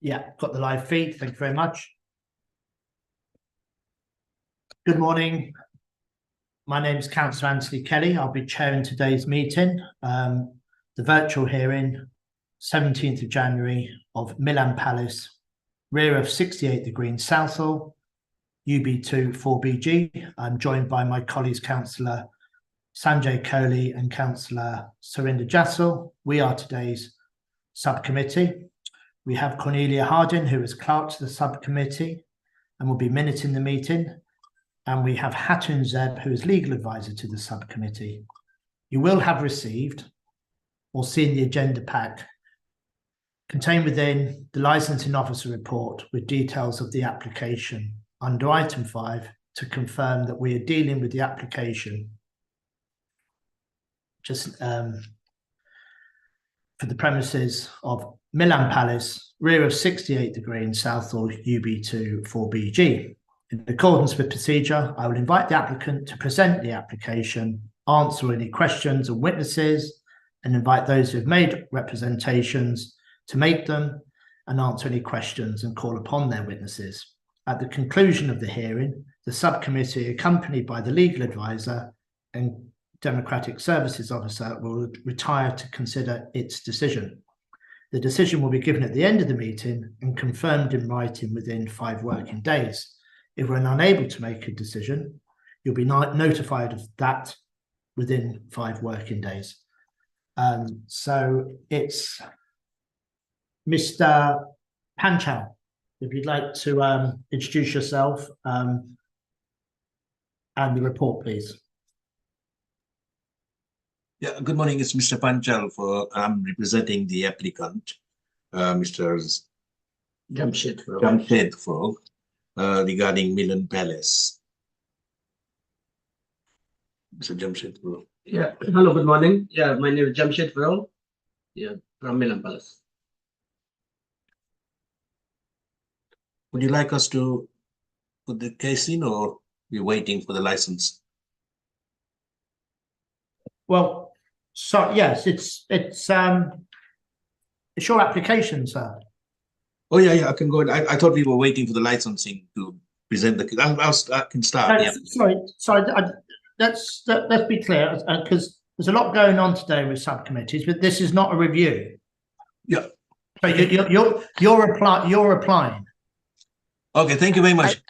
Yeah, got the live feed. Thank you very much. Good morning. My name is Councillor Anthony Kelly. I'll be chairing today's meeting, the virtual hearing, 17th of January of Milan Palace, rear of 68 The Green, Southall, UB2 4BG. I'm joined by my colleagues, Councillor Sanjay Kohli and Councillor Surinder Jassal. We are today's subcommittee. We have Cornelia Harding, who is clerk to the subcommittee and will be minuting the meeting. And we have Hatun Zeb, who is legal advisor to the subcommittee. You will have received or seen the agenda pack contained within the licensing officer report with details of the application under item 5 to confirm that we are dealing with the application just for the premises of Milan Palace, rear of 68 The Green, Southall, UB2 4BG. In accordance with procedure, I will invite the applicant to present the application, answer any questions and witnesses, and invite those who have made representations to make them and answer any questions and call upon their witnesses. At the conclusion of the hearing, the subcommittee, accompanied by the legal advisor and Democratic Services Officer, will retire to consider its decision. The decision will be given at the end of the meeting and confirmed in writing within 5 working days. If we're unable to make a decision, you'll be notified of that within 5 working days. So it's Mr. Panchal, if you'd like to introduce yourself and the report, please. Yeah, good morning. It's Mr. Panchal. I'm representing the applicant, Mr. Jamshed Frog, regarding Milan Palace. Mr. Jamshed Frog. Yeah, hello, good morning. Yeah, my name is Jamshed Frog. Yeah, from Milan Palace. Would you like us to put the case in, or we're waiting for the license? Well, so yes, it's your application, sir. Oh yeah, I can go ahead. I thought we were waiting for the licensing to present the. I can start. Yeah. Sorry. Let's be clear, because there's a lot going on today with subcommittees, but this is not a review. Yeah. So you're applying. Okay, thank you very much.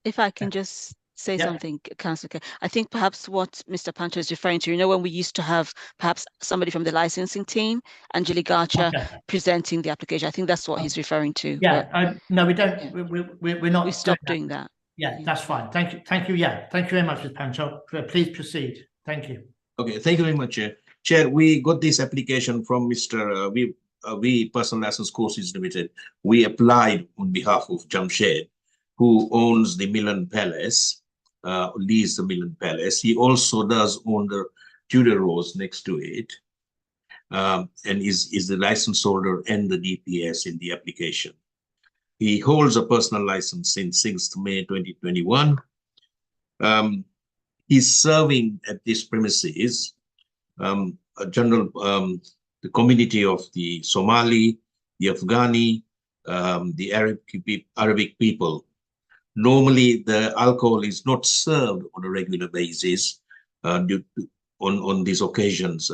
If I can just say something, Councillor, I think perhaps what Mr. Panto is referring to, when we used to have perhaps somebody from the licensing team, Anjali Garcha, presenting the application. I think that's what he's referring to. Yeah, no, we don't. Yeah. We're not. We stopped doing that. Yeah, that's fine. Thank you. Yeah, thank you very much, Mr. Panto. Please proceed. Thank you. Okay, thank you very much, Chair. Chair, we got this application from Mr. We Personal License Courses Limited. We applied on behalf of Jamshed, who owns the Milan Palace. Leads the Milan Palace. He also does own the Tudor Rose next to it, and is the license holder and the DPS in the application. He holds a personal license since 6th May 2021. He's serving at this premises the community of the Somali, the Afghani, the Arabic people. Normally, the alcohol is not served on a regular basis on these occasions,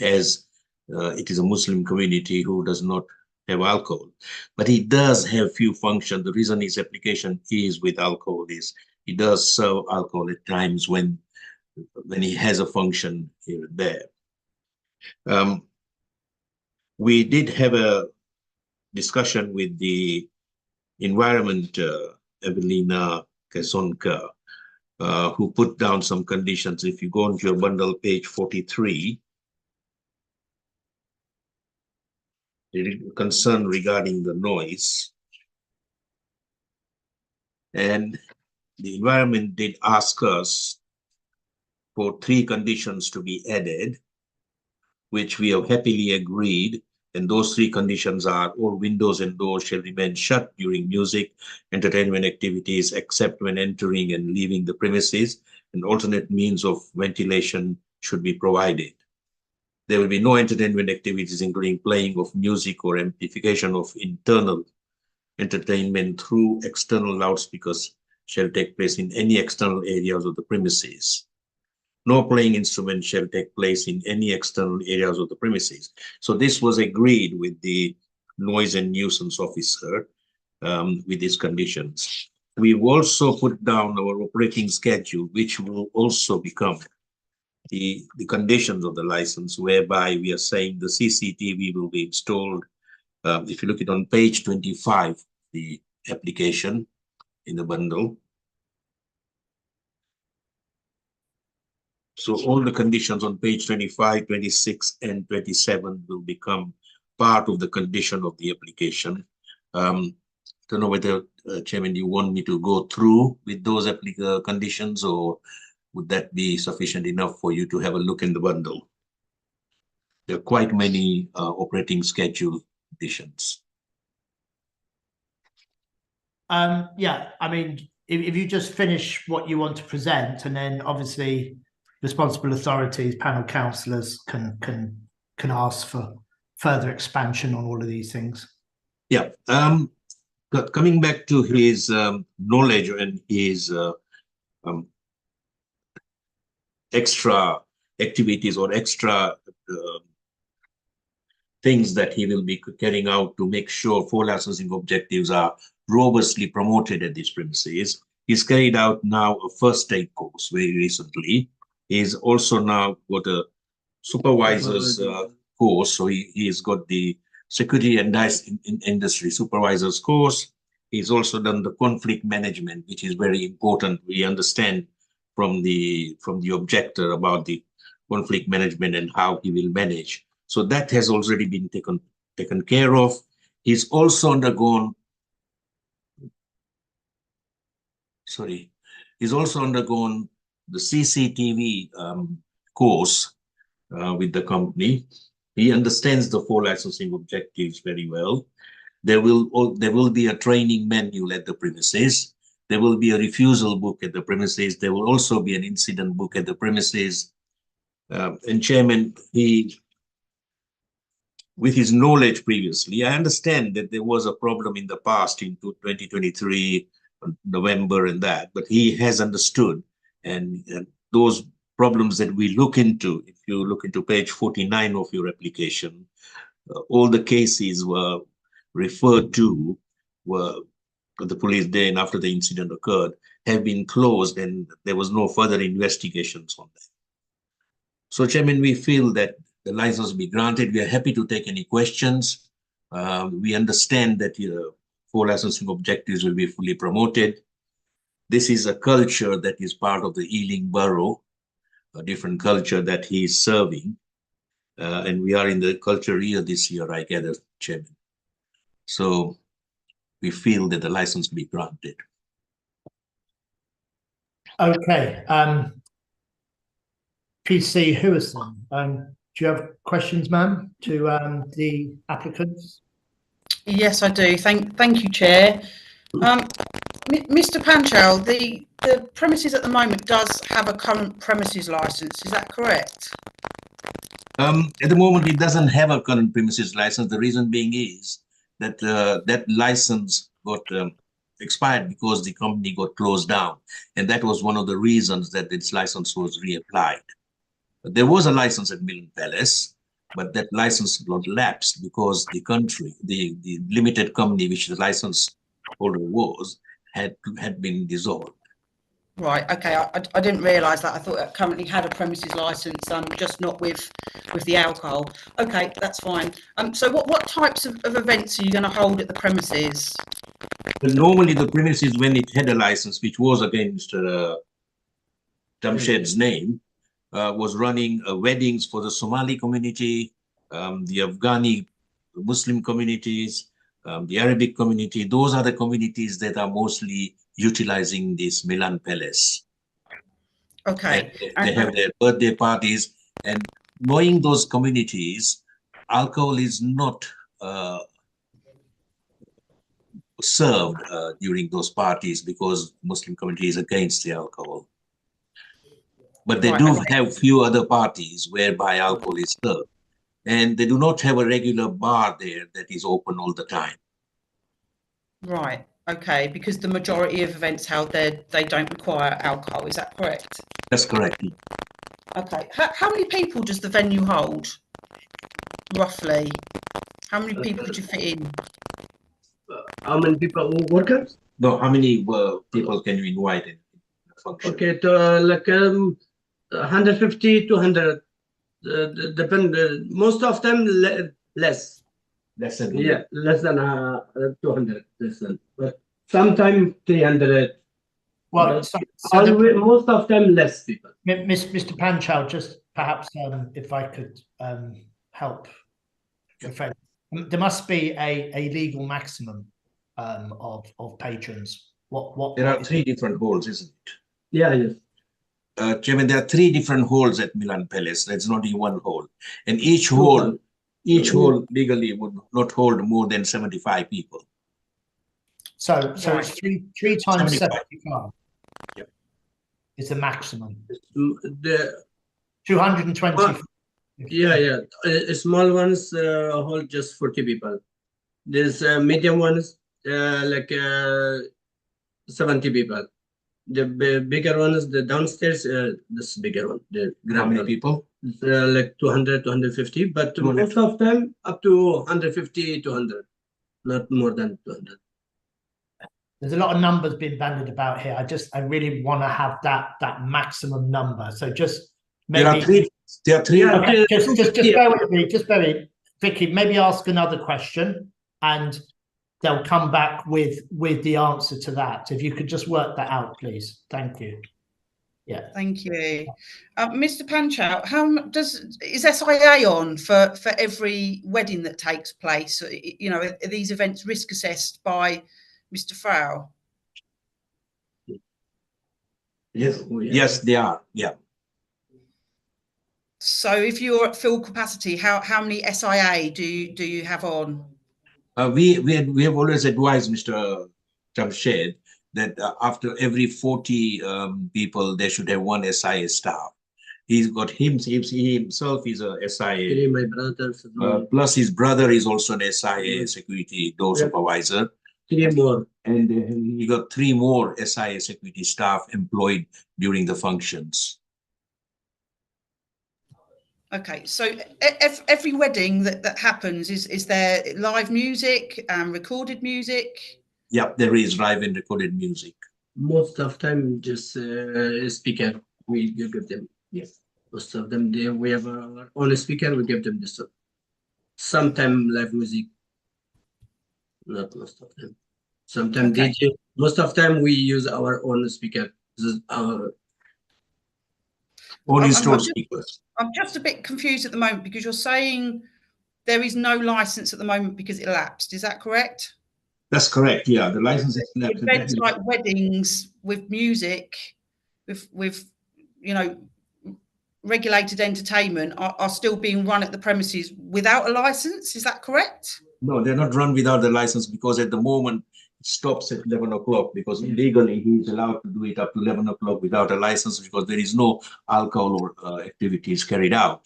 as it is a Muslim community who does not have alcohol. But he does have few functions. The reason his application is with alcohol is he does serve alcohol at times when he has a function here and there. We did have a discussion with the environment Evelina Kasonka, who put down some conditions. If you go into your bundle, page 43, the concern regarding the noise. And the environment did ask us for 3 conditions to be added, which we have happily agreed. And those 3 conditions are: all windows and doors shall remain shut during music, entertainment activities, except when entering and leaving the premises, and alternate means of ventilation should be provided. There will be no entertainment activities, including playing of music or amplification of internal entertainment through external loudspeakers shall take place in any external areas of the premises. No playing instrument shall take place in any external areas of the premises. So this was agreed with the noise and nuisance officer with these conditions. We've also put down our operating schedule, which will also become the conditions of the license, whereby we are saying the CCTV will be installed. If you look at on page 25, the application in the bundle. So all the conditions on page 25, 26, and 27 will become part of the condition of the application. Don't know whether, Chairman, you want me to go through with those conditions, or would that be sufficient enough for you to have a look in the bundle? There are quite many operating schedule conditions. Yeah, I mean, if you just finish what you want to present, and then obviously responsible authorities, panel councillors can ask for further expansion on all of these things. Yeah. Coming back to his knowledge and his extra activities or extra things that he will be carrying out to make sure four licensing objectives are robustly promoted at these premises. He's carried out now a first aid course very recently. He's also now got a supervisor's course. So he's got the security and industry supervisor's course. He's also done the conflict management, which is very important. We understand from the objector about the conflict management and how he will manage. So that has already been taken care of. He's also undergone, he's also undergone the CCTV course with the company. He understands the four licensing objectives very well. There will be a training manual at the premises. There will be a refusal book at the premises. There will also be an incident book at the premises. And Chairman, with his knowledge previously, I understand that there was a problem in the past in 2023, November and that, but he has understood. And those problems that we look into, if you look into page 49 of your application, all the cases were referred to, were the police then after the incident occurred, have been closed, and there was no further investigations on that. So, Chairman, we feel that the license be granted. We are happy to take any questions. We understand that four licensing objectives will be fully promoted. This is a culture that is part of the Ealing Borough, a different culture that he is serving. And we are in the culture year this year, I gather, Chairman. So we feel that the license be granted. Okay. PC Hewison, do you have questions, ma'am, to the applicants? Yes, I do. Thank you, Chair. Mr. Panchal, the premises at the moment does have a current premises license. Is that correct? At the moment, it doesn't have a current premises license. The reason being is that that license got expired because the company got closed down. And that was one of the reasons that its license was reapplied. But there was a license at Milan Palace, but that license got lapsed because the limited company which the license holder was had been dissolved. Right. Okay. I didn't realise that. I thought it currently had a premises licence, just not with the alcohol. Okay, that's fine. So what types of events are you going to hold at the premises? Well, normally the premises, when it had a license, which was against Jamshed's name, was running weddings for the Somali community, the Afghani Muslim communities, the Arabic community. Those are the communities that are mostly utilizing this Milan Palace. Okay. They have their birthday parties, and knowing those communities, alcohol is not served during those parties because Muslim community is against the alcohol. But they do have few other parties whereby alcohol is served. And they do not have a regular bar there that is open all the time. Right. Okay. Because the majority of events held there, they don't require alcohol. Is that correct? That's correct. Okay. How many people does the venue hold? Roughly. How many people could you fit in? How many people? Workers? No, how many people can you invite in the function? Okay, to like 150 to 100. Depend. Most of them less. Less than Yeah, less than 200. Less than. But sometimes 300. Well, Most of them less people. Mr. Panchow, just perhaps if I could help your friend, there must be a legal maximum of patrons. There are three different halls, isn't it? Yeah, yes. Chairman, there are three different halls at Milan Palace. There's not even one hall, and each hall legally would not hold more than 75 people. So Right. it's three times 75. 75. Yep. Is the maximum. The 220. yeah. Small ones hold just 40 people. There's medium ones like 70 people. The bigger one is the downstairs. This bigger one, the How many people? like 200, 250. But 200. most of them up to 150, 200, not more than 200. There's a lot of numbers being bandied about here. I really want to have that maximum number. So just maybe There are three. There are three. Yeah, okay, just yeah. bear with me. Just bear with me. Vicky, maybe ask another question and they'll come back with the answer to that. If you could just work that out, please. Thank you. Yeah. Thank you. Mr. Panchow, is SIA on for every wedding that takes place? You know, are these events risk assessed by Mr. Frau? Yes, yes, they are. Yeah. So if you're at full capacity, how many SIA do you have on? We have always advised Mr. Jamshed that after every 40 people, they should have one SIA staff. He's got he himself is a SIA. My brothers. Plus his brother is also an SIA security door supervisor. 3 more. And he got 3 more SIA security staff employed during the functions. Okay, so every wedding that happens, is there live music and recorded music? Yeah, there is live and recorded music. Most of time just speaker. We give them. Yes. Most of them we have our own speaker. We give them this. Sometimes live music. Not most of them. Sometimes Okay. DJ. Most of time we use our own speaker. This is our own installed speakers. I'm just a bit confused at the moment because you're saying there is no license at the moment because it elapsed. Is that correct? That's correct. Yeah, the license is elapsed. Events like weddings with music, with you know, regulated entertainment are still being run at the premises without a license. Is that correct? No, they're not run without the license because at the moment it stops at 11 o'clock because legally he's allowed to do it up to 11 o'clock without a license because there is no alcohol or activities carried out.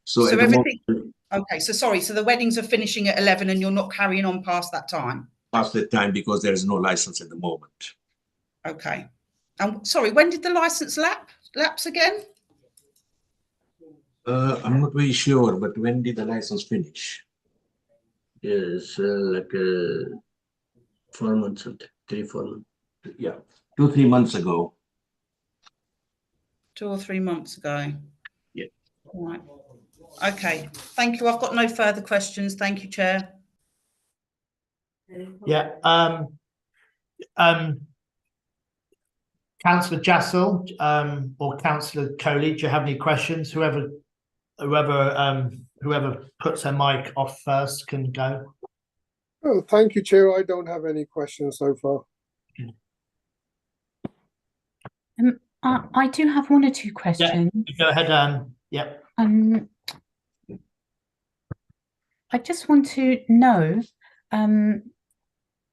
So at everything. The moment, okay, so sorry. So the weddings are finishing at 11 and you're not carrying on past that time? Past that time because there is no license at the moment. Okay. And sorry, when did the license lapse again? I'm not very sure, but when did the license finish? Yes, like 4 months, 3, 4 months. Yeah, 2, 3 months ago. 2 or 3 months ago. Yeah. All right. Okay. Thank you. I've got no further questions. Thank you, Chair. Yeah. Councillor Jassel or Councillor Coley, do you have any questions? Whoever puts their mic off first can go. Oh, thank you, Chair. I don't have any questions so far. I do have 1 or 2 questions. Yeah, go ahead. Yep. I just want to know from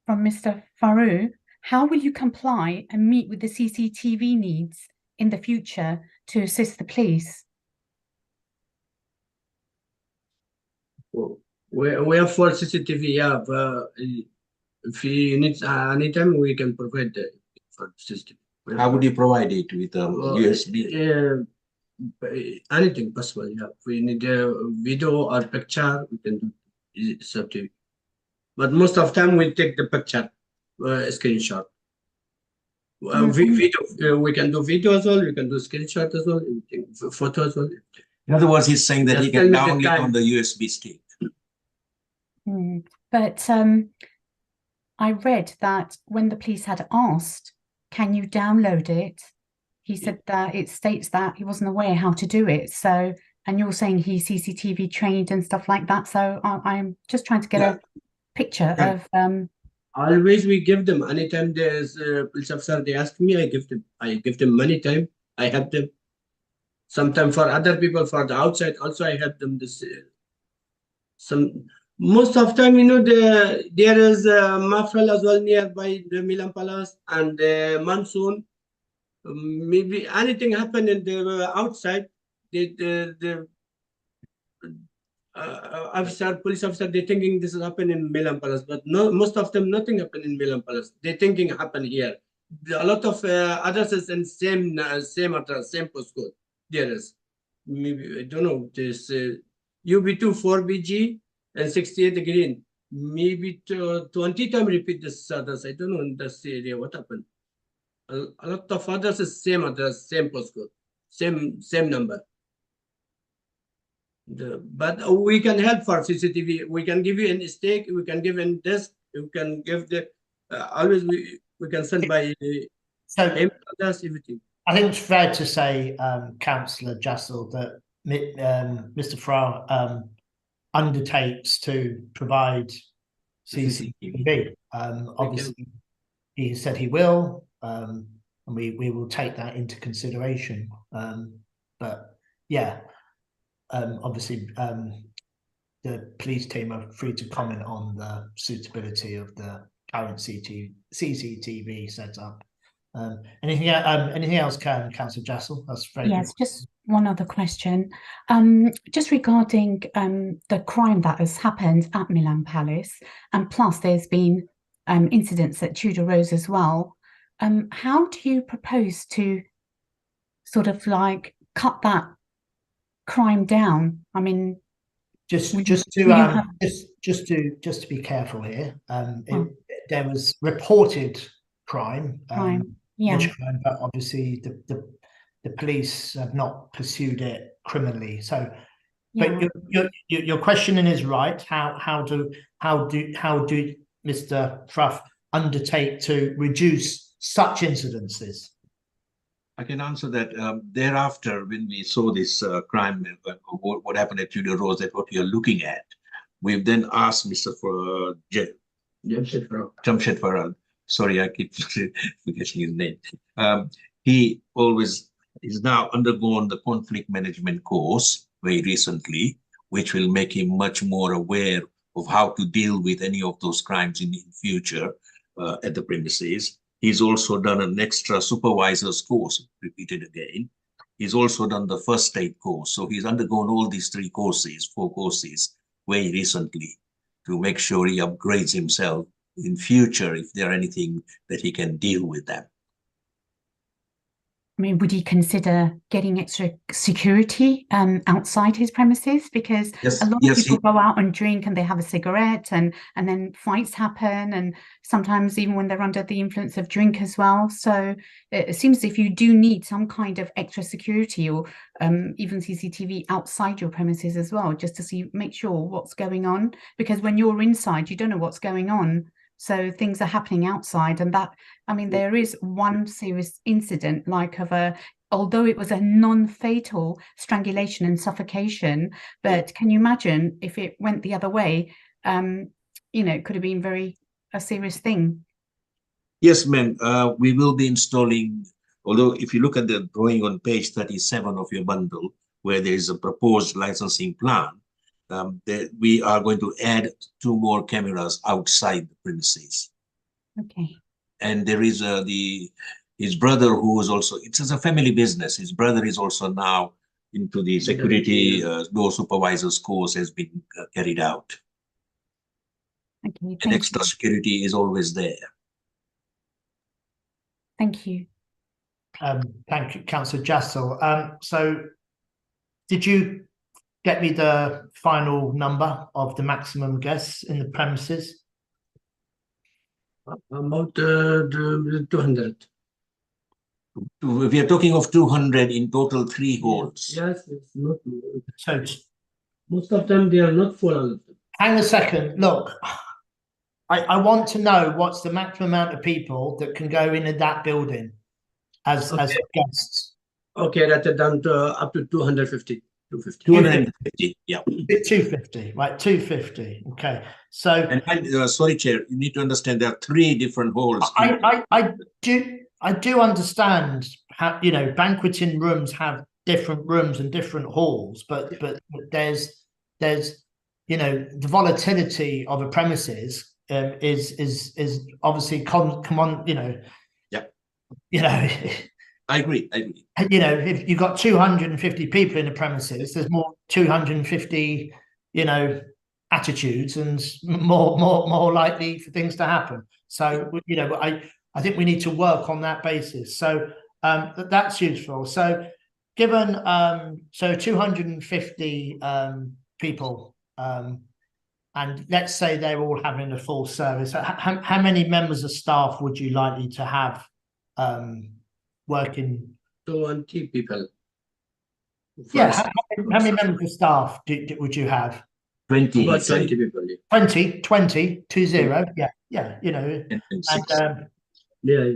Mr. Farouk, how will you comply and meet with the CCTV needs in the future to assist the police? We have 4 CCTV. Yeah, If he needs anytime, we can provide the for system. How would you provide it with USB? Anything possible. Yeah, if we need a video or picture, we can do. It's up to you. But most of time we take the picture, screenshot. Video, we can do video as well. We can do screenshot as well. Photo as well. In other words, he's saying that Just he can tell me the download time. on the USB stick. But I read that when the police had asked, can you download it? He said that it states that he wasn't aware how to do it. So, and you're saying he's CCTV trained and stuff like that. So I'm just trying to get a picture of. Always we give them anytime there's police officer, they ask me, I give them many time. I help them. Sometimes for other people, for the outside, also I help them this. Most of time, you know, there is a Mafral as well nearby the Milan Palace and the monsoon. Maybe anything happen in the outside, the police officer, they thinking this is happen in Milan Palace, but no, most of them nothing happen in Milan Palace. They thinking happen here. A lot of others is in same address, same postcode. There is maybe I don't know this UB2 4BG and 68 green. Maybe 20 times repeat this address. I don't know in this area what happened. A lot of others is same address, same postcode, same number. But we can help for CCTV. We can give you a stake. We can give in this. You can give the always we can send by So others everything. I think it's fair to say, Councillor Jassel, that Mr. Farrar undertakes to provide CCTV. Obviously, he said he will, and we will take that into consideration. But yeah, obviously, the police team are free to comment on the suitability of the current CCTV setup. Anything else, Councillor Jassel? That's very Yes, good. just one other question. Just regarding the crime that has happened at Milan Palace, and plus there's been incidents at Tudor Rose as well. How do you propose to sort of like cut that crime down? I mean, just to be careful here. There was reported crime, alleged crime, but obviously the police have not pursued it criminally. So, but your questioning is right. How do Mr. Fruff undertake to reduce such incidences? I can answer that. Thereafter, when we saw this crime, what happened at Tudor Rose, that what we are looking at, we've then asked Mr. Jamshed Farhad. Sorry, I keep forgetting his name. He is now undergone the conflict management course very recently, which will make him much more aware of how to deal with any of those crimes in future at the premises. He's also done an extra supervisor's course, repeated again. He's also done the first aid course. So he's undergone all these 4 courses very recently to make sure he upgrades himself in future if there are anything that he can deal with them. I mean, would he consider getting extra security outside his premises? Because a lot of people go out and drink and they have a cigarette and then fights happen, and sometimes even when they're under the influence of drink as well. So it seems as if you do need some kind of extra security or even CCTV outside your premises as well, just to make sure what's going on. Because when you're inside, you don't know what's going on. So things are happening outside, and that, I mean, there is one serious incident, like although it was a non-fatal strangulation and suffocation, but can you imagine if it went the other way? You know, it could have been a serious thing. Yes, ma'am. We will be installing, although if you look at the drawing on page 37 of your bundle, where there is a proposed licensing plan, we are going to add 2 more cameras outside the premises. Okay. And there is his brother, who is also, it's a family business. His brother is also now into the security door supervisor's course has been carried out. Okay, And thank extra you. security is always there. Thank you. Thank you, Councillor Jassel. So did you get me the final number of the maximum guests in the premises? About the 200. We are talking of 200 in total, 3 halls. Yes, it's not. So Most of them, they are not full. hang a second. Look, I want to know what's the maximum amount of people that can go in that building as guests. Okay, that's down to up to 250. 250. 250, yeah. 250, right? 250. Okay. So And sorry, Chair, you need to understand there are 3 different halls. I do understand how, you know, banqueting rooms have different rooms and different halls, but there's you know, the volatility of a premises is obviously come on, you know. Yeah. You know. I agree. You know, if you've got 250 people in the premises, there's more 250, you know, attitudes and more likely for things to happen. So, you know, I think we need to work on that basis. So that's useful. So given so 250 people, and let's say they're all having a full service, how many members of staff would you likely to have working? 20 people. Yeah, how many members of staff would you have? 20. About 20 people. Yeah. 20, 20, 20. Yeah, you know, And and 6. Yeah.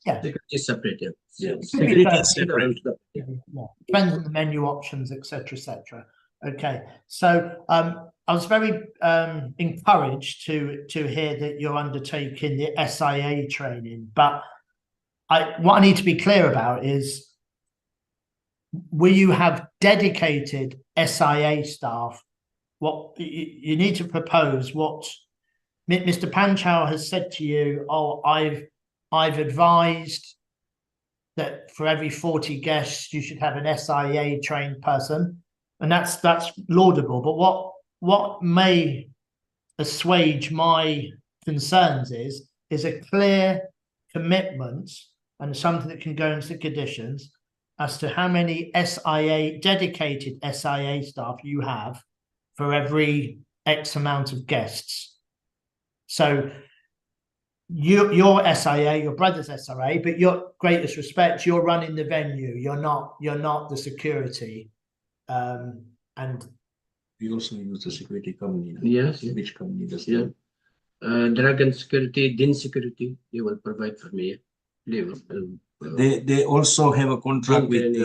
yeah. Security is separate. Yeah. Security is separate. Yeah. Depends on the menu options, etc. Okay, so I was very encouraged to hear that you're undertaking the SIA training, but what I need to be clear about is, will you have dedicated SIA staff? What you need to propose, what Mr. Panchow has said to you. Oh, I've advised that for every 40 guests you should have an SIA trained person, and that's laudable. But what may assuage my concerns is a clear commitment and something that can go into conditions as to how many dedicated SIA staff you have for every X amount of guests. So your SIA, your brother's SIA, but your greatest respect, you're running the venue. You're not the security. And We also use the security company. Yes. Which company does Yeah. Dragon Security, Din Security, they will provide for me. They also have a contract with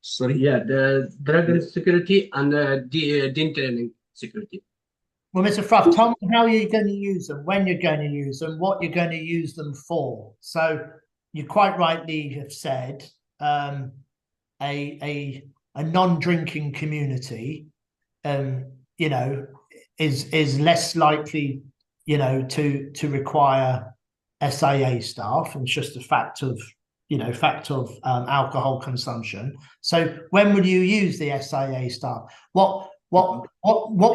sorry? Yeah, the Dragon Security and the Din Training Security. well, Mr. Fruff, tell me how you're going to use them, when you're going to use them, what you're going to use them for. So you quite rightly have said a non-drinking community, you know, is less likely, you know, to require SIA staff, and it's just a fact of alcohol consumption. So when will you use the SIA staff? What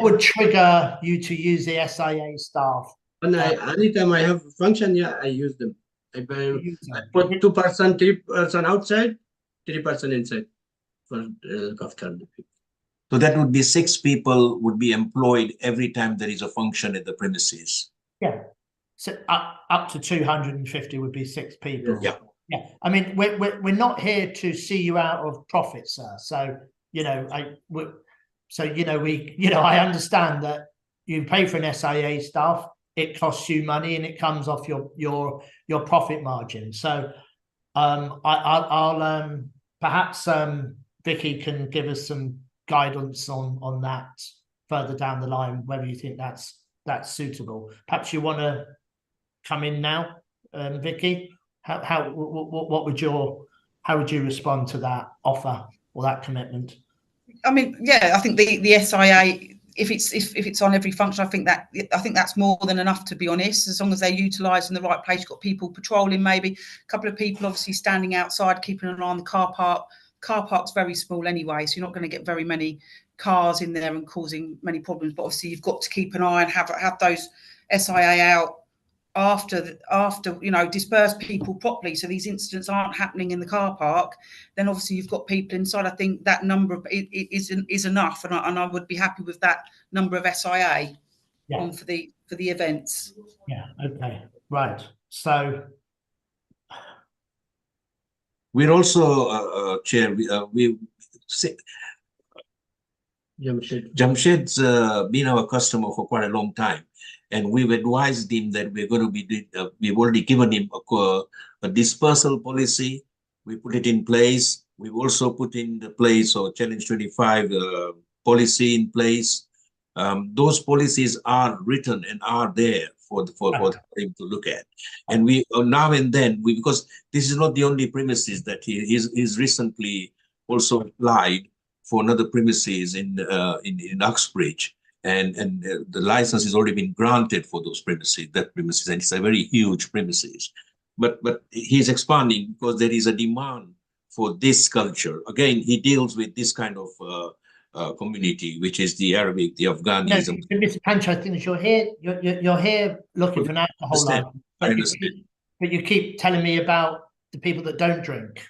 would trigger you to use the SIA staff? And anytime I have function, yeah, I use them. I put 2%, 3% outside, 3% inside for after. So that would be 6 people would be employed every time there is a function at the premises. Yeah, so up to 250 would be 6 people. Yeah. Yeah, I mean, we're not here to see you out of profit, sir. So you know, I understand that you pay for an SIA staff, it costs you money, and it comes off your profit margin. So I'll perhaps Vicky can give us some guidance on that further down the line, whether you think that's suitable. Perhaps you want to come in now, Vicky. How would you respond to that offer or that commitment? I mean, yeah, I think the SIA, if it's on every function, I think that's more than enough, to be honest. As long as they're utilised in the right place, you've got people patrolling, maybe a couple of people obviously standing outside, keeping an eye on the car park. Car park's very small anyway, so you're not going to get very many cars in there and causing many problems. But obviously, you've got to keep an eye and have those SIA out after disperse people properly, so these incidents aren't happening in the car park, then obviously you've got people inside. I think that number is enough, and I would be happy with that number of SIA on for the events. Yeah. Okay. Right. So we're also, Chair, Jamshed's been our customer for quite a long time, and we've advised him that we're going to be, we've already given him a dispersal policy. We put it in place. We've also put in the place or Challenge 25 policy in place. Those policies are written and are there for him to look at. And we now and then, because this is not the only premises that he's recently also applied for another premises in Uxbridge, and the license has already been granted for those premises, and it's a very huge premises. But he's expanding because there is a demand for this culture. Again, he deals with this kind of community, which is the Arabic, the Afghanis. No, Mr. Pancho, I think you're here looking for an alcohol license, but you keep telling me about the people that don't drink.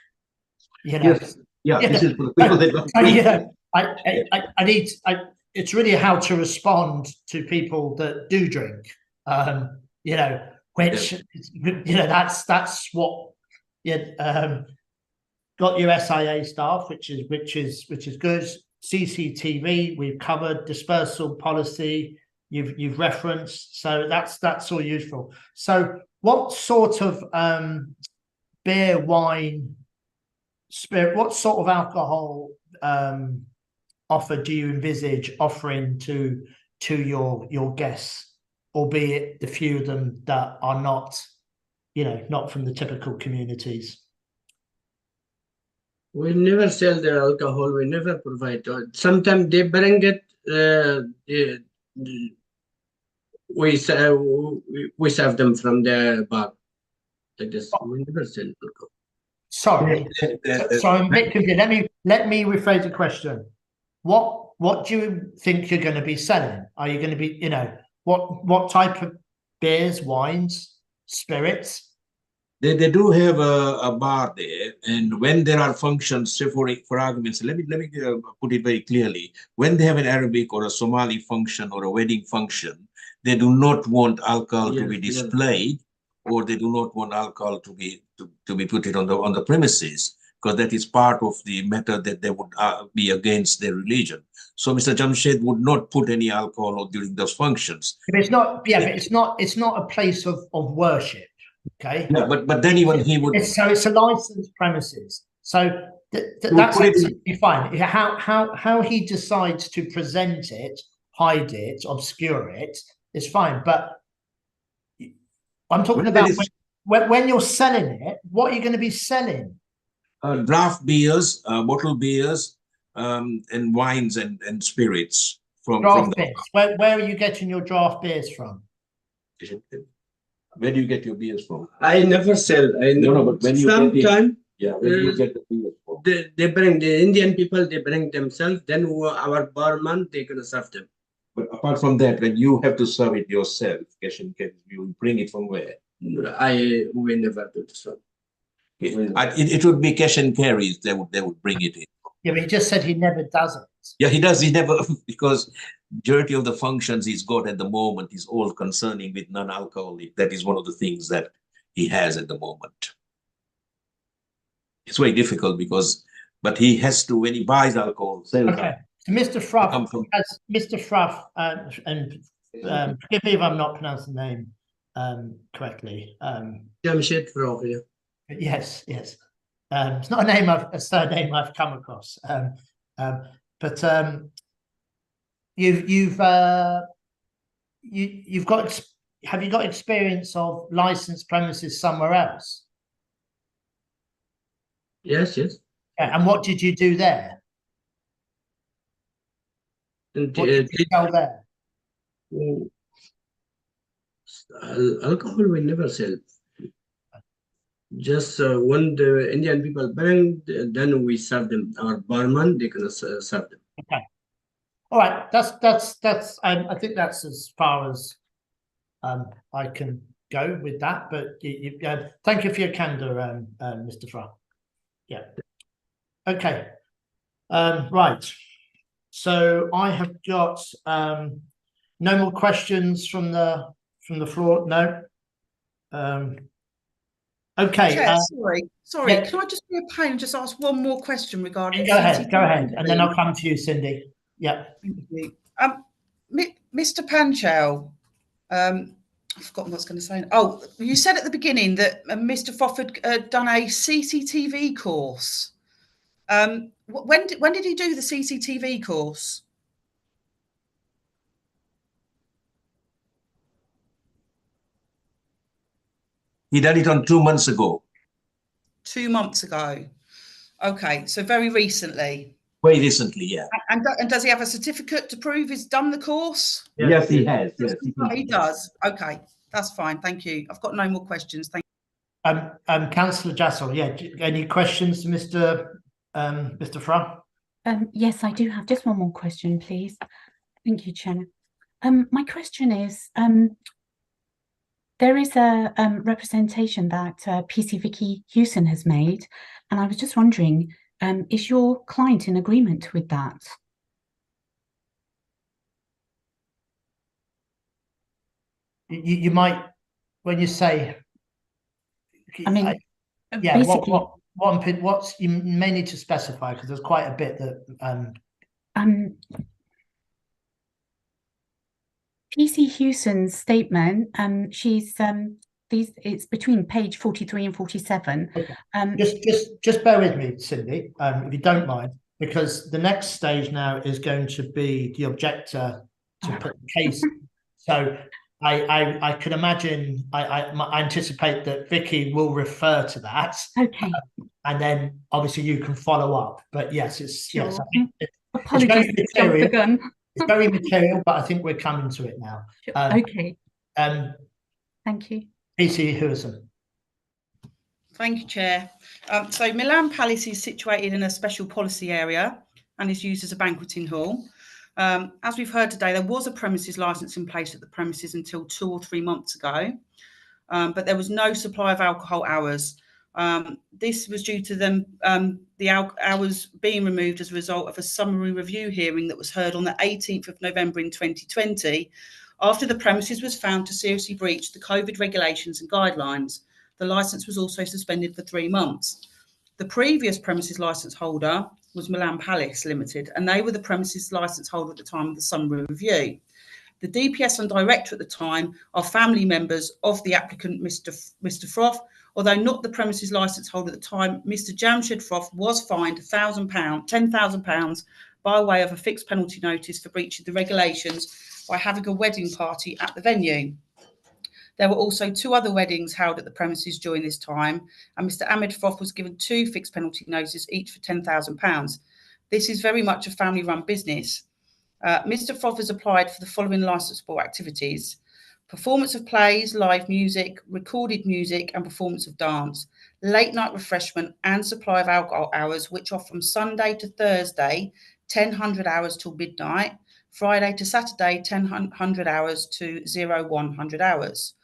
You know. Yes. Yeah, this is for the people that don't drink. I need. It's really how to respond to people that do drink. You know, which that's what. Yeah. Got your SIA staff, which is good. CCTV, we've covered. Dispersal policy, you've referenced. So that's all useful. So what sort of beer, wine, spirit, what sort of alcohol offer do you envisage offering to your guests, albeit the few of them that are not from the typical communities? We never sell the alcohol. We never provide. Sometimes they bring it. We serve them from the bar. Like this. We never sell alcohol. Sorry, so I'm a bit confused. Let me rephrase the question. What do you think you're going to be selling? Are you going to be, what type of beers, wines, spirits? They do have a bar there, and when there are functions, say for arguments, let me put it very clearly. When they have an Arabic or a Somali function or a wedding function, they do not want alcohol to be displayed, or they do not want alcohol to be put it on the premises, because that is part of the matter that they would be against their religion. So Mr. Jamshed would not put any alcohol during those functions. But it's not. Yeah, but it's not a place of worship. Okay. Yeah, but then even he would. So it's a licensed premises. So that's absolutely fine. How he decides to present it, hide it, obscure it is fine. But I'm talking about when you're selling it. What are you going to be selling? Draft beers, bottled beers, and wines and spirits from beers. Where are you getting your draft beers from? Where do you get your beers from? I never sell. No, but when you sometimes where do you get the beers from? They bring the Indian people. They bring themselves. Then our barman, they gonna serve them. But apart from that, when you have to serve it yourself, you bring it from where? We never do this one. It would be cash and carries. They would bring it in. Yeah, but he just said he never does it. Yeah, he does. He never, because majority of the functions he's got at the moment is all concerning with non-alcoholic. That is one of the things that he has at the moment. It's very difficult but he has to, when he buys alcohol, sell. Okay. So Mr. Fruff, and forgive me if I'm not pronouncing the name correctly. Jamshed Fruff, yeah. Yes. It's not a surname I've come across. But have you got experience of licensed premises somewhere else? Yes. And what did you do there? What did you sell there? Alcohol we never sell. Just when the Indian people bring, then we serve them. Our barman, they can serve them. Okay. All right. That's. I think that's as far as I can go with that. But thank you for your candor, Mr. Fra. Yeah. Okay. Right. So I have got no more questions from the floor. No. Okay. Chair, sorry. yeah. Can I just be a pain and just ask one more question regarding Go ahead, CCTV? and then I'll come to you, Cindy. Yeah. Thank you. Mr. Panchal, I've forgotten what I was going to say. Oh, you said at the beginning that Mr. Froth had done a CCTV course. When did he do the CCTV course? He done it on 2 months ago. 2 months ago. Okay, so very recently. Very recently, yeah. And does he have a certificate to prove he's done the course? Yes, he has. Yes, he does. Okay, that's fine. Thank you. I've got no more questions. Thank you. Councillor Jassel, yeah. Any questions to Mr. Fra? Yes, I do have just one more question, please. Thank you, Chair. My question is, there is a representation that PC Vicky Hewson has made, and I was just wondering, is your client in agreement with that? You might, when you say, I mean, yeah, basically, what's you may need to specify, because there's quite a bit that PC Hewson's statement, she's it's between page 43 and 47. Okay. Just bear with me, Cindy, if you don't mind, because the next stage now is going to be the objector to put the case. So I could imagine, I anticipate that Vicky will refer to that. Okay. And then obviously you can follow up. But yes, Sure. yes, I think apologies, it's jumped the gun. It's very material, but I think we're coming to it now. Okay. Thank you. PC Hewson. Thank you, Chair. So Milan Palace is situated in a special policy area and is used as a banqueting hall. As we've heard today, there was a premises licence in place at the premises until 2 or 3 months ago, but there was no supply of alcohol hours. This was due to them the hours being removed as a result of a summary review hearing that was heard on the 18th of November in 2020, after the premises was found to seriously breach the COVID regulations and guidelines. The licence was also suspended for 3 months. The previous premises licence holder was Milan Palace Limited, and they were the premises licence holder at the time of the summary review. The DPS and director at the time are family members of the applicant, Mr. Froth. Although not the premises licence holder at the time, Mr. Jamshed Froth was fined £10,000 by way of a fixed penalty notice for breaching the regulations by having a wedding party at the venue. There were also 2 other weddings held at the premises during this time, and Mr. Ahmed Froth was given 2 fixed penalty notices, each for £10,000. This is very much a family-run business. Mr. Froth has applied for the following licensable activities: performance of plays, live music, recorded music, and performance of dance, late night refreshment and supply of alcohol hours, which are from Sunday to Thursday, 1000 hours till midnight, Friday to Saturday, 1000 hours to 0100 hours.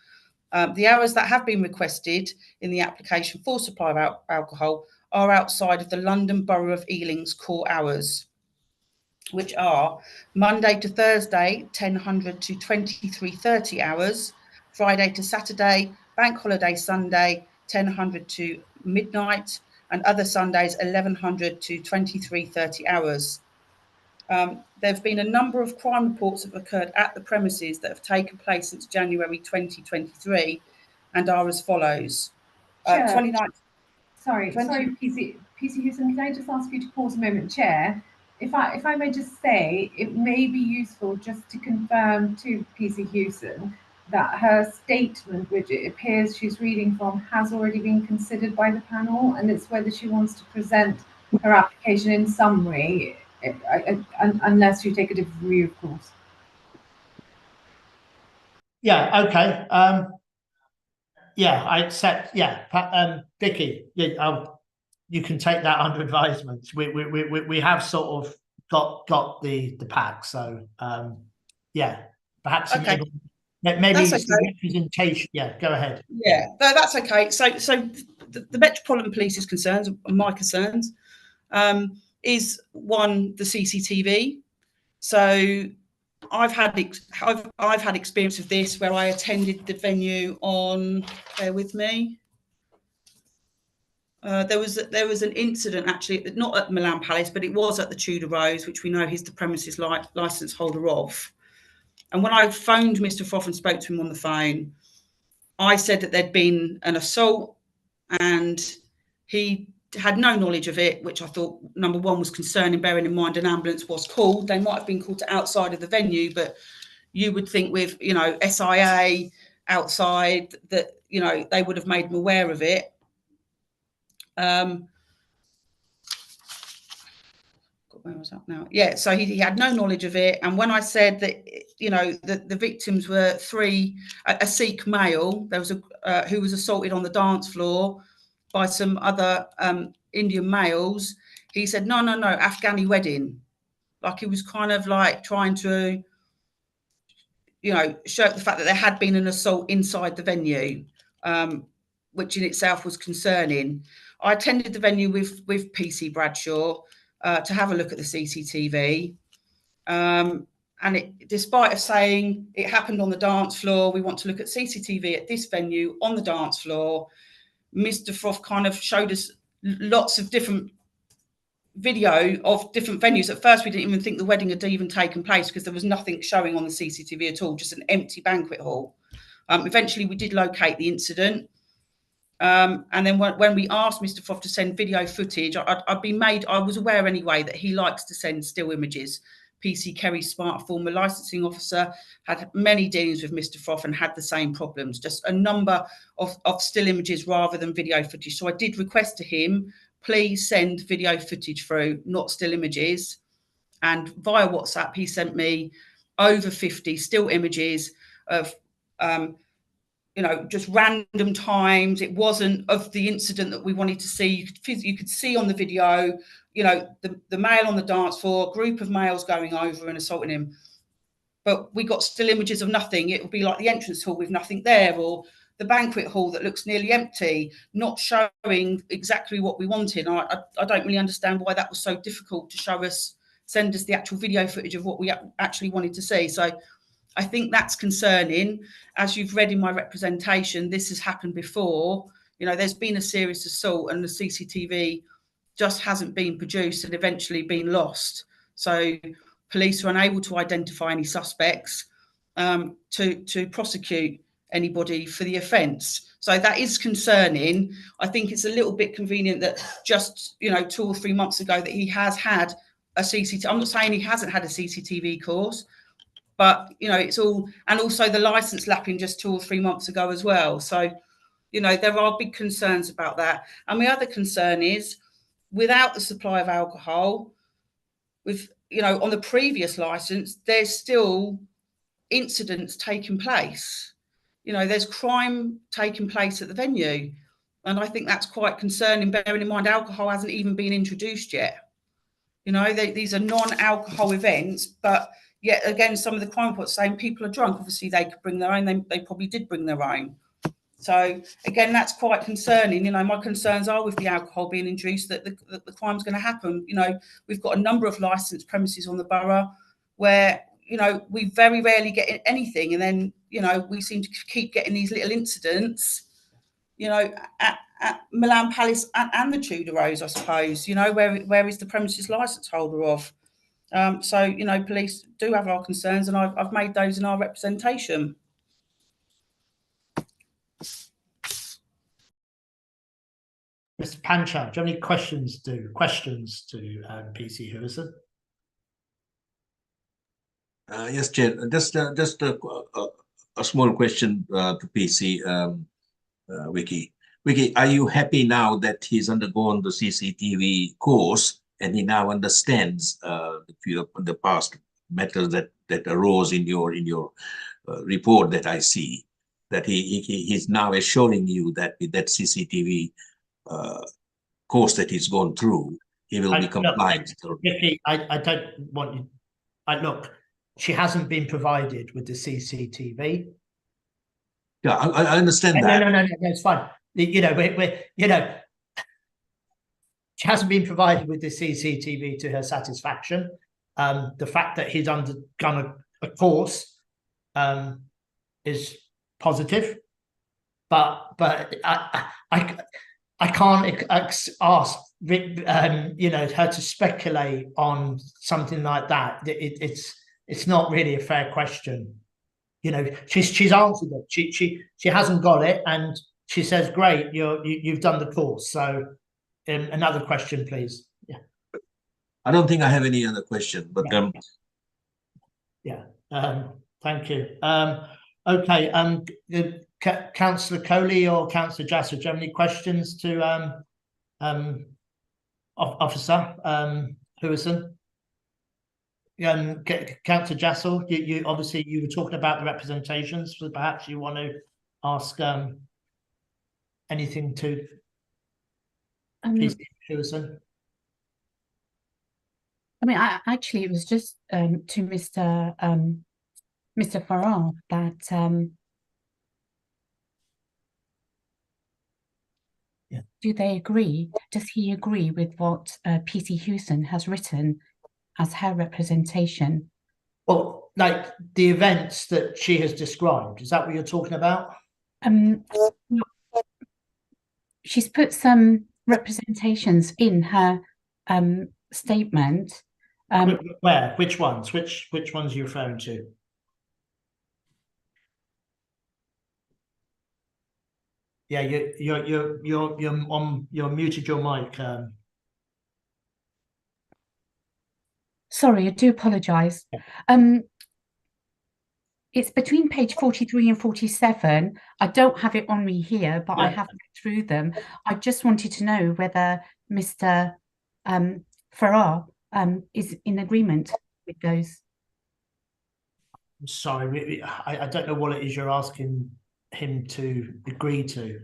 The hours that have been requested in the application for supply of alcohol are outside of the London Borough of Ealing's core hours, which are Monday to Thursday, 1000 to 2330 hours, Friday to Saturday, bank holiday Sunday, 1000 to midnight, and other Sundays, 1100 to 2330 hours. There have been a number of crime reports that have occurred at the premises that have taken place since January 2023 and are as follows. 29th. Sorry, PC Hewson, can I just ask you to pause a moment, Chair? If I may just say, it may be useful just to confirm to PC Hewson that her statement, which it appears she's reading from, has already been considered by the panel, and it's whether she wants to present her application in summary, unless you take a different view, of course. Yeah, okay. Yeah, I accept. Yeah, Vicky, you can take that under advisement. We have sort of got the pack, so yeah, perhaps Maybe That's the okay. representation. Yeah, go ahead. Yeah, no, that's okay. So the Metropolitan Police's concerns, and my concerns, is one, the CCTV. So I've had experience of this where I attended the venue on. Bear with me. There was an incident actually, not at Milan Palace, but it was at the Tudor Rose, which we know he's the premises licence holder of. And when I phoned Mr. Froth and spoke to him on the phone, I said that there'd been an assault and he had no knowledge of it, which I thought, number one, was concerning, bearing in mind an ambulance was called. They might have been called to outside of the venue, but you would think with, SIA outside that, they would have made them aware of it. Where was that now? Yeah, so he had no knowledge of it. And when I said that, the victims were a Sikh male, there was who was assaulted on the dance floor by some other Indian males, he said, no, Afghani wedding. Like he was kind of like trying to, show the fact that there had been an assault inside the venue, which in itself was concerning. I attended the venue with PC Bradshaw to have a look at the CCTV. And despite of saying it happened on the dance floor, we want to look at CCTV at this venue on the dance floor, Mr. Froth kind of showed us lots of different video of different venues. At first, we didn't even think the wedding had even taken place because there was nothing showing on the CCTV at all, just an empty banquet hall. Eventually, we did locate the incident. And then when we asked Mr. Froth to send video footage, I was aware anyway that he likes to send still images. PC Kerry Smart, former licensing officer, had many dealings with Mr. Froth and had the same problems, just a number of still images rather than video footage. So I did request to him, please send video footage through, not still images. And via WhatsApp, he sent me over 50 still images of just random times. It wasn't of the incident that we wanted to see. You could see on the video, the male on the dance floor, a group of males going over and assaulting him. But we got still images of nothing. It would be like the entrance hall with nothing there, or the banquet hall that looks nearly empty, not showing exactly what we wanted. I don't really understand why that was so difficult to send us the actual video footage of what we actually wanted to see. So I think that's concerning. As you've read in my representation, this has happened before. There's been a serious assault and the CCTV just hasn't been produced and eventually been lost. So police are unable to identify any suspects to prosecute anybody for the offence. So that is concerning. I think it's a little bit convenient that just, 2 or 3 months ago that he has had a CCTV. I'm not saying he hasn't had a CCTV course, but, it's all, and also the licence lapping just 2 or 3 months ago as well. So, there are big concerns about that. And my other concern is, without the supply of alcohol, on the previous licence, there's still incidents taking place. There's crime taking place at the venue. And I think that's quite concerning, bearing in mind alcohol hasn't even been introduced yet. These are non-alcohol events, but yet again, some of the crime reports saying people are drunk. Obviously, they could bring their own. They probably did bring their own. So again, that's quite concerning. My concerns are with the alcohol being introduced, that the crime's going to happen. We've got a number of licensed premises on the borough where, we very rarely get anything. And then, we seem to keep getting these little incidents, at Milan Palace and the Tudor Rose, I suppose, where is the premises licence holder of? So, police do have our concerns, and I've made those in our representation. Mr. Panchal, do you have any questions to PC Hewison? Yes, Chair. Just a small question to PC Vicky. Vicky, are you happy now that he's undergone the CCTV course and he now understands the past matters that arose in your report that I see, that he's now assuring you that with that CCTV course that he's gone through, he will be compliant? Vicky, I don't want you. Look, she hasn't been provided with the CCTV. Yeah, I understand No, that. no, it's fine. You know, she hasn't been provided with the CCTV to her satisfaction. The fact that he's undergone a course is positive, but I can't ask you know, her to speculate on something like that. It's not really a fair question. You know, she's answered it. She hasn't got it, and she says, "Great, you've done the course." So, another question, please. Yeah. I don't think I have any other question, but yeah. Thank you. Okay. Councillor Coley or Councillor Jasser, do you have any questions to Officer Hewison? Councillor Jassel, you obviously you were talking about the representations, so perhaps you want to ask anything to Hewison. I mean, actually, it was just to Mr. Farrar that do they agree? Does he agree with what PC Hewson has written as her representation? Well, like the events that she has described, is that what you're talking about? She's put some representations in her statement. Where? Which ones? Which ones are you referring to? Yeah, you're muted your mic. Sorry, I do apologise. It's between page 43 and 47. I don't have it on me here, but I have read through them. I just wanted to know whether Mr. Farrar is in agreement with those. I'm sorry, I don't know what it is you're asking him to agree to.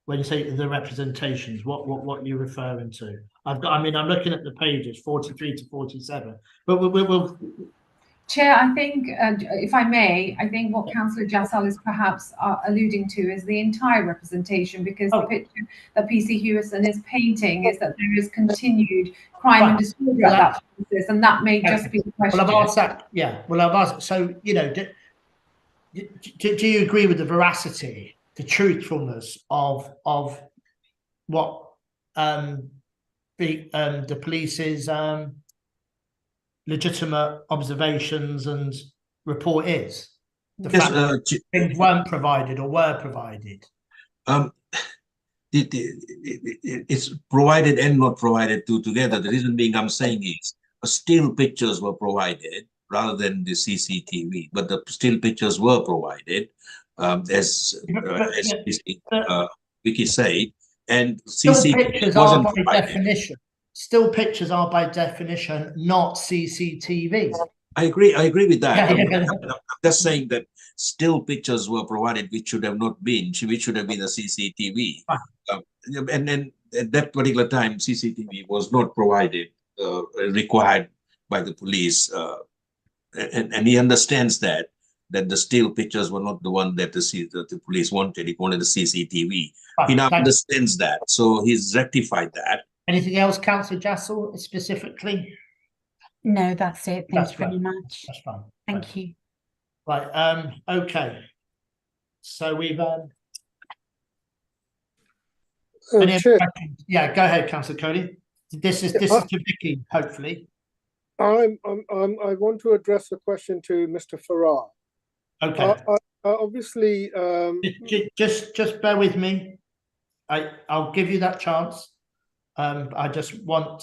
When you say the representations, what are you referring to? I'm looking at the pages 43 to 47, but we'll Chair, I think, if I may, I think what Councillor Jassal is perhaps alluding to is the entire representation, because the picture that PC Hewison is painting is that there is continued crime and disorder at that premises, and that may just be the question. Well, I've asked that. Yeah. Well, I've asked. So, you know, do you agree with the veracity, the truthfulness of what the police's legitimate observations and report is? The fact that things weren't provided or were provided. It's provided and not provided together. The reason being I'm saying is still pictures were provided rather than the CCTV, but the still pictures were provided as Vicky said, and CCTV wasn't provided. Still pictures are by definition not CCTV. I agree with that. I'm just saying that still pictures were provided, which should have not been, which should have been a CCTV. And then at that particular time, CCTV was not provided, required by the police. And he understands that the still pictures were not the one that the police wanted. It wanted the CCTV. He now understands that. So he's rectified that. Anything else, Councillor Jassel, specifically? No, that's it. Thank you very much. That's fine. Thank you. Right. Okay. So we've yeah, go ahead, Councillor Cody. This is to Vicky, hopefully. I want to address a question to Mr. Farrar. Okay. Obviously, just bear with me. I'll give you that chance. I just want.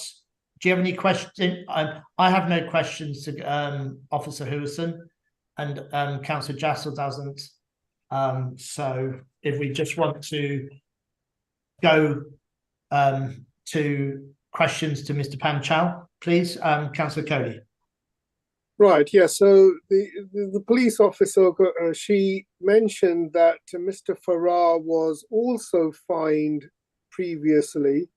Do you have any questions? I have no questions to Officer Hewison, and Councillor Jassel doesn't. So if we just want to go to questions to Mr. Panchal, please, Councillor Cody. Right. Yeah. So the police officer, she mentioned that Mr. Farrar was also fined previously.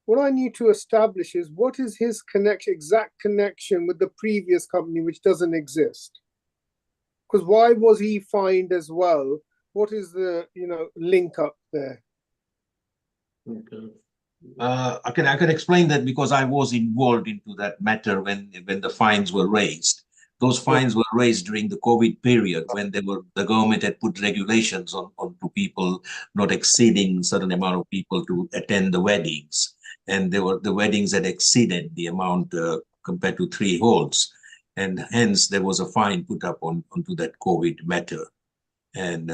What I need to establish is what is his exact connection with the previous company, which doesn't exist. Because why was he fined as well? What is the link up there? Okay. I can explain that because I was involved into that matter when the fines were raised. Those fines were raised during the COVID period when the government had put regulations on to people not exceeding certain amount of people to attend the weddings, and the weddings had exceeded the amount compared to 3 halls, and hence there was a fine put up onto that COVID matter, and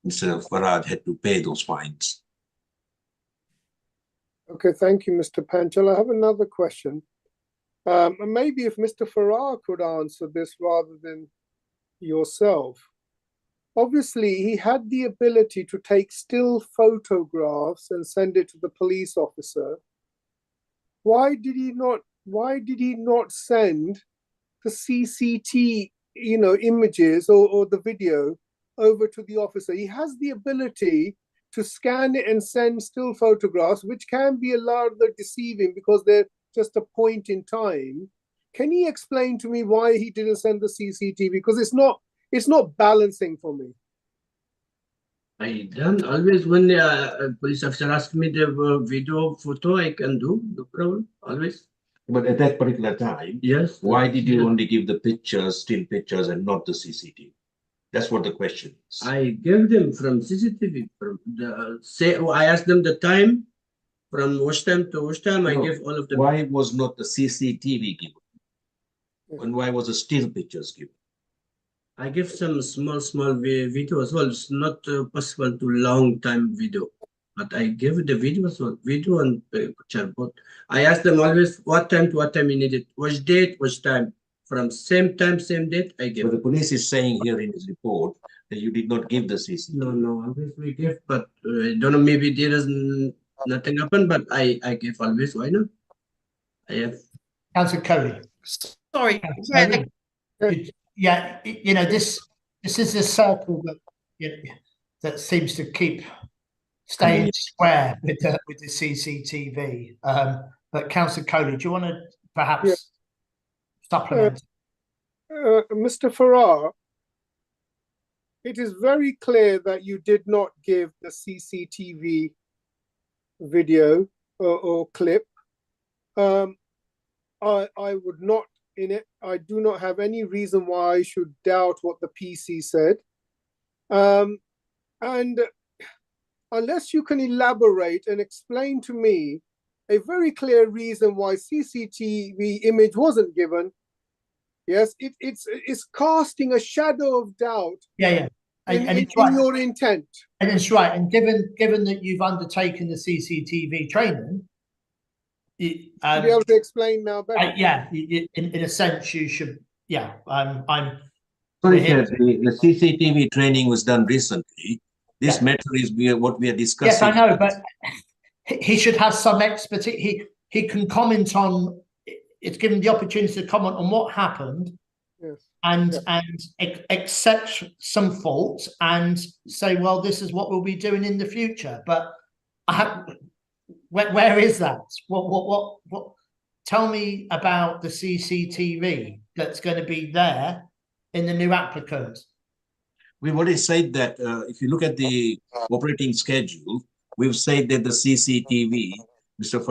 Mr. Farad had to pay those fines. Okay, thank you, Mr. Panchal. I have another question. Maybe if Mr. Farrar could answer this rather than yourself. Obviously, he had the ability to take still photographs and send it to the police officer. Why did he not send the CCT, images or the video over to the officer? He has the ability to scan it and send still photographs, which can be a rather deceiving because they're just a point in time. Can he explain to me why he didn't send the CCTV? Because it's not balancing for me. I done always when the police officer asked me the video photo, I can do, no problem, always. But at that particular time, yes. Why did you only give the pictures, still pictures, and not the CCTV? That's what the question is. I gave them from CCTV. From I asked them the time, from which time to which time. I gave all of them. Why was not the CCTV given? And why was the still pictures given? I give some small video as well. It's not possible to long time video, but I give the video as well, video and picture both. I ask them always what time to what time you need it, which date, which time. From same time, same date, I give. But the police is saying here in his report that you did not give the CCTV. No, always we give, but I don't know, maybe there is nothing happen, but I give always. Why not? I have. Councillor Coley. Sorry. Yeah, this is a circle that seems to keep staying square with the CCTV. But Councillor Coley, do you want to perhaps supplement? Mr. Farrar, it is very clear that you did not give the CCTV video or clip. I would not in it. I do not have any reason why I should doubt what the PC said. And unless you can elaborate and explain to me a very clear reason why CCTV image wasn't given, yes, it's casting a shadow of doubt. Yeah. In your intent. And it's right. And given that you've undertaken the CCTV training, be able to explain now better. In a sense, you should. Yeah, I'm. Sorry, the CCTV training was done recently. This matter is what we are discussing. Yes, I know, but he should have some expertise. He can comment on. It's given the opportunity to comment on what happened, and accept some fault and say, well, this is what we'll be doing in the future. But where is that? What? Tell me about the CCTV that's going to be there in the new applicant. We've already said that if you look at the operating schedule, we've said that the CCTV, Mr.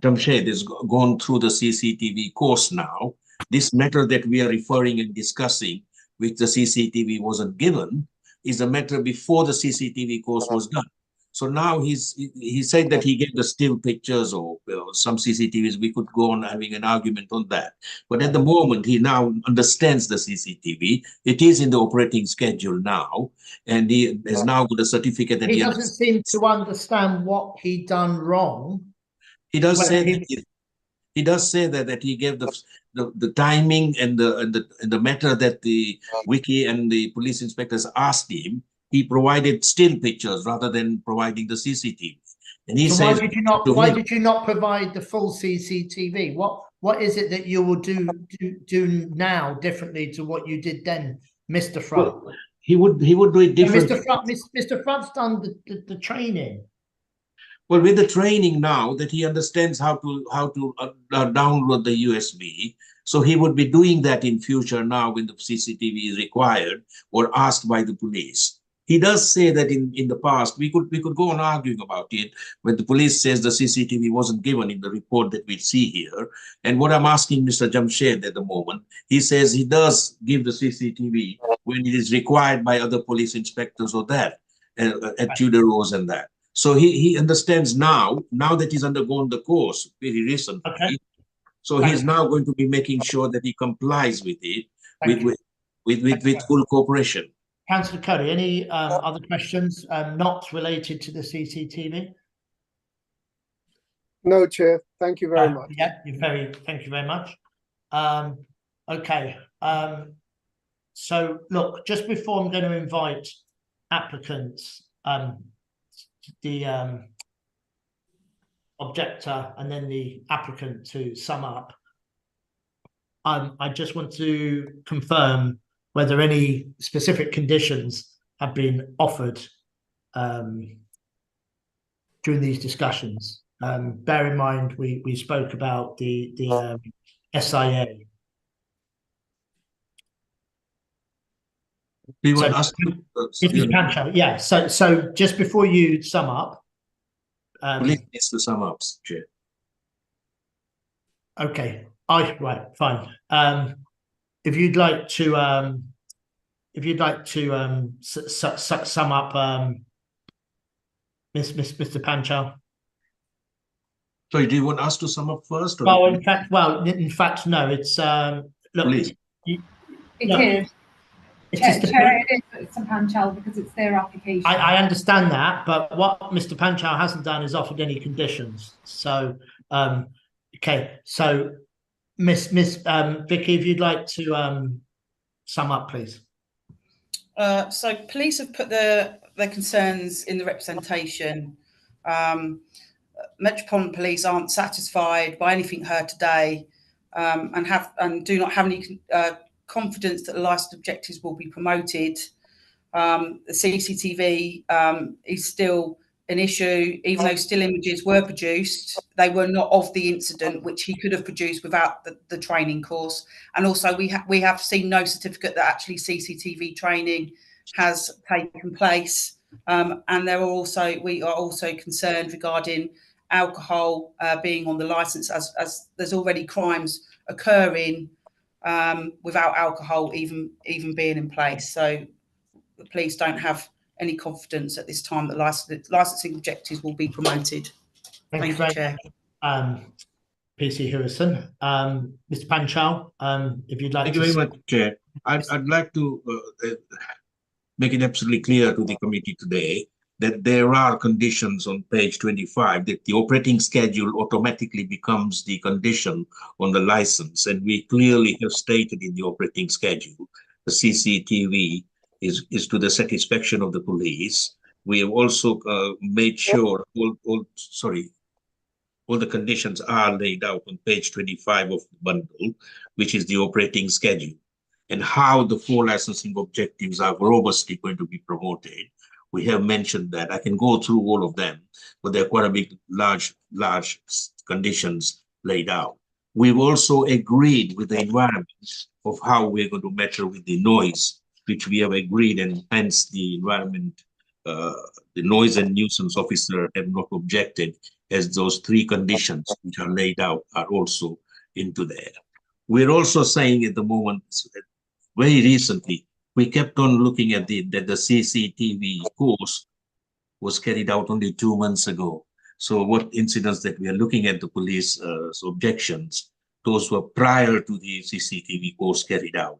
Tamshed has gone through the CCTV course now. This matter that we are referring and discussing, which the CCTV wasn't given, is a matter before the CCTV course was done. So now he said that he gave the still pictures or some CCTVs. We could go on having an argument on that. But at the moment, he now understands the CCTV. It is in the operating schedule now, and he has now got a certificate that he doesn't seem to understand what he done wrong. He does say that. He does say that he gave the timing and the matter that the wiki and the police inspectors asked him. He provided still pictures rather than providing the CCTV. And he says, why did you not provide the full CCTV? What is it that you will do now differently to what you did then, Mr. Front? Well, he would do it differently. Mr. Front's done the training. Well, with the training now that he understands how to download the USB, So he would be doing that in future now when the CCTV is required or asked by the police. He does say that in the past, we could go on arguing about it when the police says the CCTV wasn't given in the report that we see here. And what I'm asking Mr. Jamshed at the moment, he says he does give the CCTV when it is required by other police inspectors or that, at Tudor Rose and that. So he understands now that he's undergone the course very recently. Okay. So he's now going to be making sure that he complies with it with full cooperation. Councillor Curry, any other questions not related to the CCTV? No, Chair. Thank you very much. Yeah, thank you very much. Okay. So look, just before I'm going to invite applicants, the objector and then the applicant to sum up, I just want to confirm whether any specific conditions have been offered during these discussions. Bear in mind, we spoke about the SIA. We want us to, yeah. So just before you sum up, police needs to sum up, Chair. Okay. Right. Fine. If you'd like to sum up, Mr. Panchal. Sorry, do you want us to sum up first? Or Well, in fact, no. It's look. It is. Chair, it is Mr. Panchal because it's their application. I understand that, but what Mr. Panchal hasn't done is offered any conditions. So, okay. So, Miss Vicky, if you'd like to sum up, please. So police have put their concerns in the representation. Metropolitan Police aren't satisfied by anything heard today, and do not have any confidence that the licensed objectives will be promoted. The CCTV is still an issue, even though still images were produced. They were not of the incident, which he could have produced without the training course. And also we have seen no certificate that actually CCTV training has taken place. And we are also concerned regarding alcohol being on the licence, as there's already crimes occurring without alcohol even being in place. So the police don't have any confidence at this time that licensing objectives will be promoted. Thank you, Chair. PC Harrison. Mr. Panchal, if you'd like to... Thank you very much, Chair. I'd like to make it absolutely clear to the committee today that there are conditions on page 25 that the operating schedule automatically becomes the condition on the license. And we clearly have stated in the operating schedule, the CCTV is to the satisfaction of the police. We have also made sure all the conditions are laid out on page 25 of the bundle, which is the operating schedule, and how the 4 licensing objectives are robustly going to be promoted. We have mentioned that. I can go through all of them, but they're quite a big, large conditions laid out. We've also agreed with the environment of how we're going to measure with the noise, which we have agreed, and hence the environment, the noise and nuisance officer have not objected, as those 3 conditions which are laid out are also into there. We're also saying at the moment, very recently, we kept on looking at that the CCTV course was carried out only 2 months ago. So what incidents that we are looking at the police objections, those were prior to the CCTV course carried out.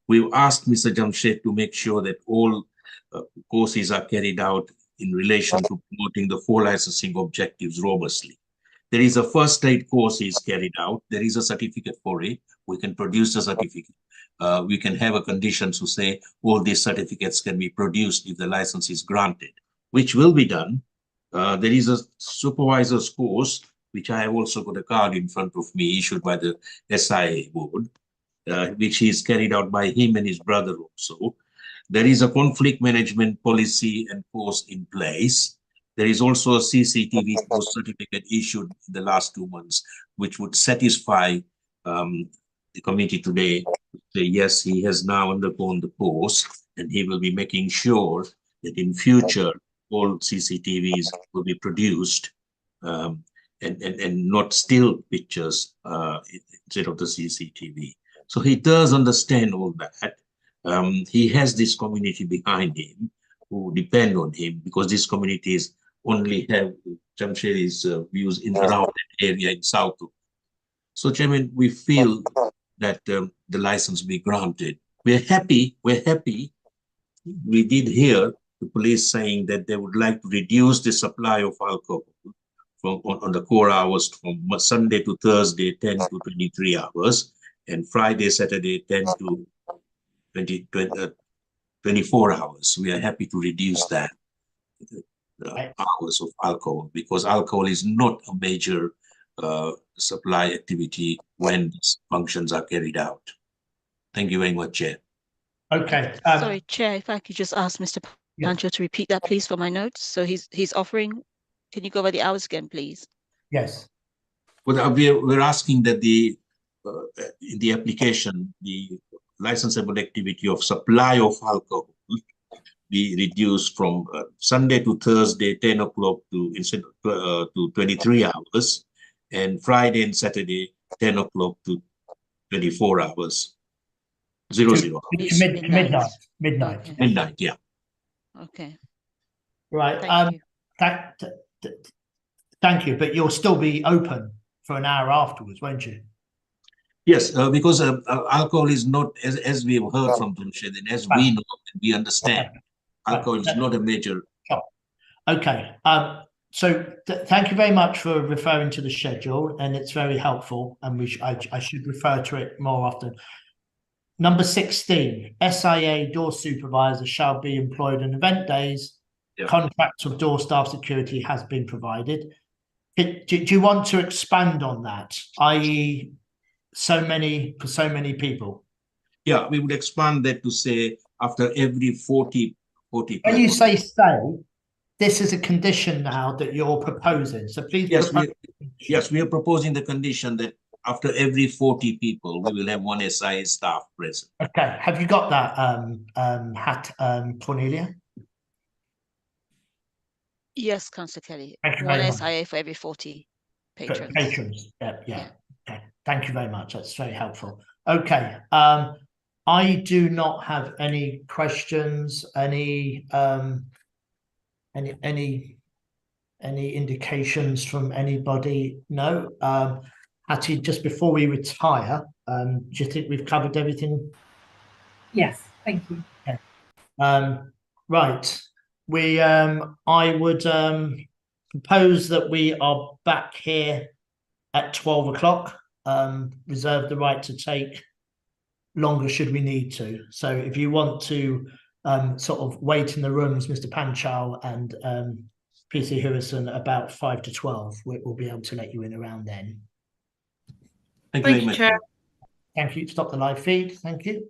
We've asked Mr. Jamshed to make sure that all courses are carried out in relation to promoting the 4 licensing objectives robustly. There is a first aid course is carried out. There is a certificate for it. We can produce a certificate. We can have a condition to say all these certificates can be produced if the license is granted, which will be done. There is a supervisor's course, which I have also got a card in front of me issued by the SIA board, which is carried out by him and his brother also. There is a conflict management policy and course in place. There is also a CCTV course certificate issued in the last 2 months, which would satisfy the committee today to say, yes, he has now undergone the course and he will be making sure that in future all CCTVs will be produced and not still pictures instead of the CCTV. So he does understand all that. He has this community behind him who depend on him, because these communities only have Jamshed's views in around that area in South. So, Chairman, we feel that the license be granted. We're happy. We did hear the police saying that they would like to reduce the supply of alcohol from on the core hours from Sunday to Thursday, 10 to 23 hours, and Friday, Saturday, 10 to 24 hours. We are happy to reduce that hours of alcohol, because alcohol is not a major supply activity when these functions are carried out. Thank you very much, Chair. Okay. Sorry, Chair, if I could just ask Mr. Pancho to repeat that, please, for my notes. So he's offering. Can you go over the hours again, please? Yes. Well, we're asking that in the application, the licensable activity of supply of alcohol be reduced from Sunday to Thursday, 10 o'clock to 23 hours, and Friday and Saturday, 10 o'clock to 24 hours. 00 hours. Midnight. Okay. Midnight, yeah. Okay. Right. Thank you. Thank you, but you'll still be open for an hour afterwards, won't you? Yes, because alcohol is not, as we have heard from Jamshed, and as we know and we understand, alcohol is not a major. Okay. So thank you very much for referring to the schedule, and it's very helpful, and I should refer to it more often. Number 16, SIA door supervisor shall be employed on event days. Yeah. Contract of door staff security has been provided. Do you want to expand on that, i.e. so many people? Yeah, we would expand that to say after every 40 people. When you say this is a condition now that you're proposing. So please. Yes, we are proposing the condition that after every 40 people, we will have one SIA staff present. Okay. Have you got that, Cornelia? Yes, Councillor Kelly. Thank you One very much. SIA for every 40 patrons. Yeah. Okay. Thank you very much. That's very helpful. Okay. I do not have any questions, any indications from anybody? No. Hattie, just before we retire, do you think we've covered everything? Yes, thank you. Okay. Right. I would propose that we are back here at 12 o'clock. Reserve the right to take longer should we need to. So if you want to sort of wait in the rooms, Mr. Panchal and PC Harrison, about 5 to 12, we'll be able to let you in around then. Thank you very much. Chair. Thank you. Stop the live feed. Thank you.